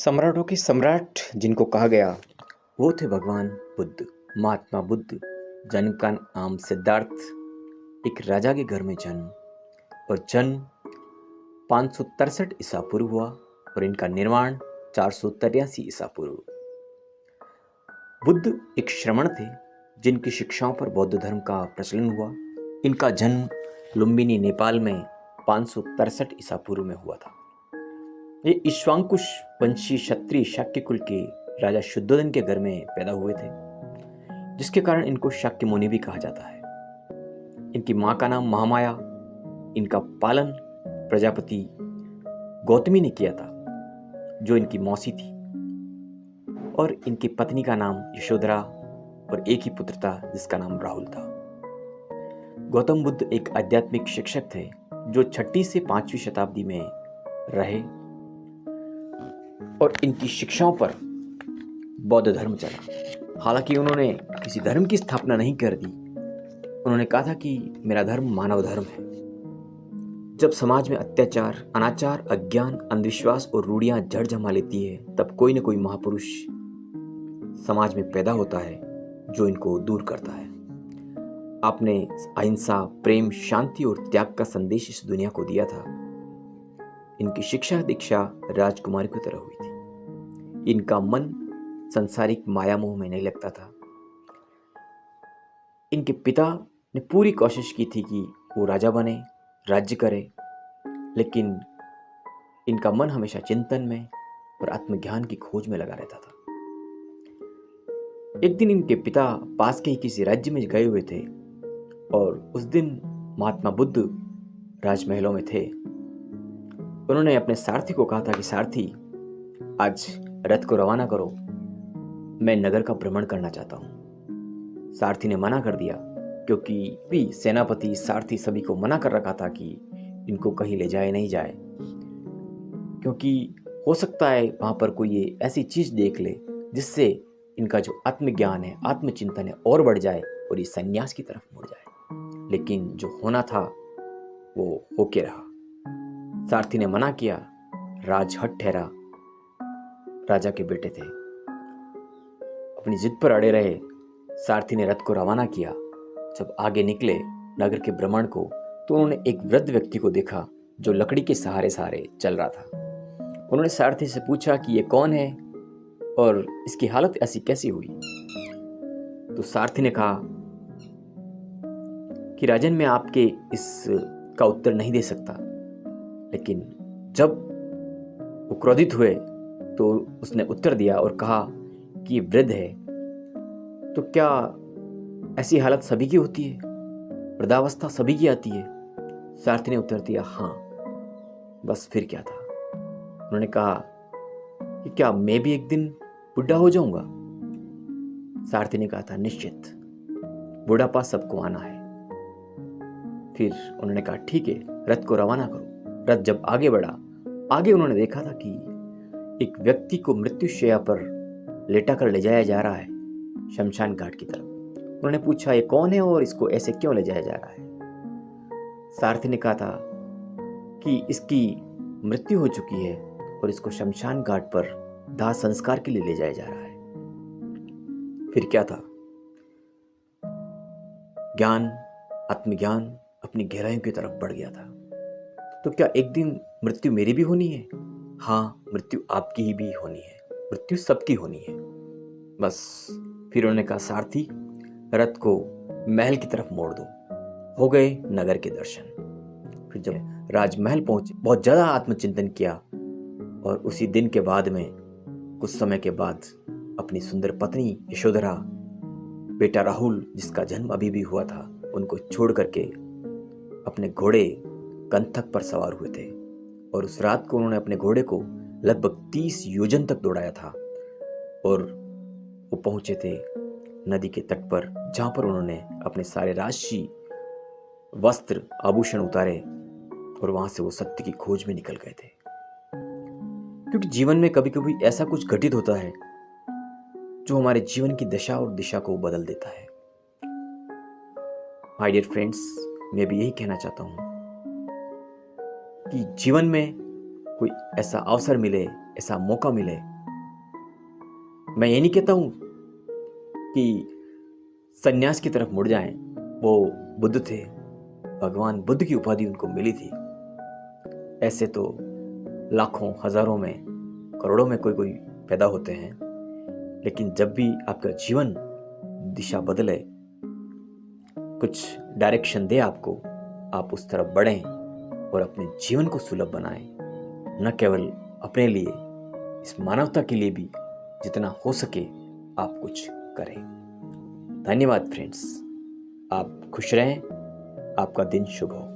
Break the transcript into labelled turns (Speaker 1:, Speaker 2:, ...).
Speaker 1: सम्राटों के सम्राट जिनको कहा गया वो थे भगवान बुद्ध। महात्मा बुद्ध, जिनका नाम सिद्धार्थ, एक राजा के घर में जन्म और जन्म 563 ईसा पूर्व हुआ और इनका निर्माण 483 ईसा पूर्व। बुद्ध एक श्रमण थे जिनकी शिक्षाओं पर बौद्ध धर्म का प्रचलन हुआ। इनका जन्म लुम्बिनी, नेपाल में 563 ईसा पूर्व में हुआ था। ये ईश्वांकुश वंशी क्षत्रिय शाक्य कुल के राजा शुद्धोधन के घर में पैदा हुए थे, जिसके कारण इनको शाक्य मुनि भी कहा जाता है। इनकी मां का नाम महामाया। इनका पालन प्रजापति गौतमी ने किया था, जो इनकी मौसी थी, और इनकी पत्नी का नाम यशोधरा और एक ही पुत्र था जिसका नाम राहुल था। गौतम बुद्ध एक आध्यात्मिक शिक्षक थे जो 6वीं से 5वीं शताब्दी में रहे और इनकी शिक्षाओं पर बौद्ध धर्म चला। हालांकि उन्होंने किसी धर्म की स्थापना नहीं कर दी। उन्होंने कहा था कि मेरा धर्म मानव धर्म है। जब समाज में अत्याचार, अनाचार, अज्ञान, अंधविश्वास और रूढ़ियां जड़ जमा लेती है, तब कोई न कोई महापुरुष समाज में पैदा होता है जो इनको दूर करता है। आपने अहिंसा, प्रेम, शांति और त्याग का संदेश इस दुनिया को दिया था। इनकी शिक्षा दीक्षा राजकुमारी की तरह हुई थी। इनका मन संसारिक माया मोह में नहीं लगता था। इनके पिता ने पूरी कोशिश की थी कि वो राजा बने, राज्य करे, लेकिन इनका मन हमेशा चिंतन में और आत्मज्ञान की खोज में लगा रहता था। एक दिन इनके पिता पास के ही किसी राज्य में गए हुए थे और उस दिन महात्मा बुद्ध राजमहलों में थे। उन्होंने अपने सारथी को कहा था कि सारथी, आज रथ को रवाना करो, मैं नगर का भ्रमण करना चाहता हूं। सारथी ने मना कर दिया, क्योंकि भी सेनापति, सारथी सभी को मना कर रखा था कि इनको कहीं ले जाए नहीं जाए, क्योंकि हो सकता है वहां पर कोई ये ऐसी चीज देख ले जिससे इनका जो आत्मज्ञान है, आत्मचिंतन है, और बढ़ जाए और ये सन्यास की तरफ मुड़ जाए। लेकिन जो होना था वो होके रहा। सारथी ने मना किया, राज हठ ठहरा। राजा के बेटे थे, अपनी जिद पर अड़े रहे। सारथी ने रथ को रवाना किया। जब आगे निकले नगर के भ्रमण को, तो उन्होंने एक वृद्ध व्यक्ति को देखा जो लकड़ी के सहारे सहारे चल रहा था। उन्होंने सारथी से पूछा कि ये कौन है और इसकी हालत ऐसी कैसी हुई। तो सारथी ने कहा कि राजन, मैं आपके इस का उत्तर नहीं दे सकता। लेकिन जब वो क्रोधित हुए तो उसने उत्तर दिया और कहा कि वृद्ध है, तो क्या ऐसी हालत सभी की होती है? वृद्धावस्था सभी की आती है? सारथी ने उत्तर दिया, हाँ। बस फिर क्या था? उन्होंने कहा कि क्या मैं भी एक दिन बुढ़ा हो जाऊंगा? सारथी ने कहा था, निश्चित, बुढ़ापा सबको आना है। फिर उन्होंने कहा, ठीक है, रथ को रवाना करो। रथ जब आगे बढ़ा, आगे उन्होंने देखा था कि एक व्यक्ति को मृत्युशैया पर लेटा कर ले जाया जा रहा है, शमशान घाट की तरफ। उन्होंने पूछा, ये कौन है और इसको ऐसे क्यों ले जाया जा रहा है? सारथी ने कहा था कि इसकी मृत्यु हो चुकी है और इसको शमशान घाट पर दाह संस्कार के लिए ले जाया जा रहा है। फिर क्या था? ज्ञान, आत्मज्ञान अपनी गहराइयों की तरफ बढ़ गया था। तो क्या एक दिन मृत्यु मेरी भी होनी है? हाँ, मृत्यु आपकी ही भी होनी है, मृत्यु सबकी होनी है। बस फिर उन्होंने कहा, सारथी, रथ को महल की तरफ मोड़ दो। हो गए नगर के दर्शन। फिर जब राजमहल पहुंचे, बहुत ज्यादा आत्मचिंतन किया और उसी दिन के बाद में कुछ समय के बाद अपनी सुंदर पत्नी यशोधरा, बेटा राहुल जिसका जन्म अभी भी हुआ था, उनको छोड़ करके अपने घोड़े कंथक पर सवार हुए थे। और उस रात को उन्होंने अपने घोड़े को लगभग 30 योजन तक दौड़ाया था और वो पहुंचे थे नदी के तट पर, जहां पर उन्होंने अपने सारे राजसी वस्त्र, आभूषण उतारे और वहां से वो सत्य की खोज में निकल गए थे। क्योंकि जीवन में कभी कभी ऐसा कुछ घटित होता है जो हमारे जीवन की दशा और दिशा को बदल देता है। माय डियर फ्रेंड्स, मैं भी यही कहना चाहता हूं कि जीवन में कोई ऐसा अवसर मिले, ऐसा मौका मिले मैं ये नहीं कहता हूँ कि सन्यास की तरफ मुड़ जाएं। वो बुद्ध थे, भगवान बुद्ध की उपाधि उनको मिली थी। ऐसे तो लाखों, हजारों में, करोड़ों में कोई कोई पैदा होते हैं, लेकिन जब भी आपका जीवन दिशा बदले, कुछ डायरेक्शन दे आपको, आप उस तरफ बढ़ें और अपने जीवन को सुलभ बनाएं। न केवल अपने लिए, इस मानवता के लिए भी जितना हो सके आप कुछ करें। धन्यवाद फ्रेंड्स। आप खुश रहें। आपका दिन शुभ हो।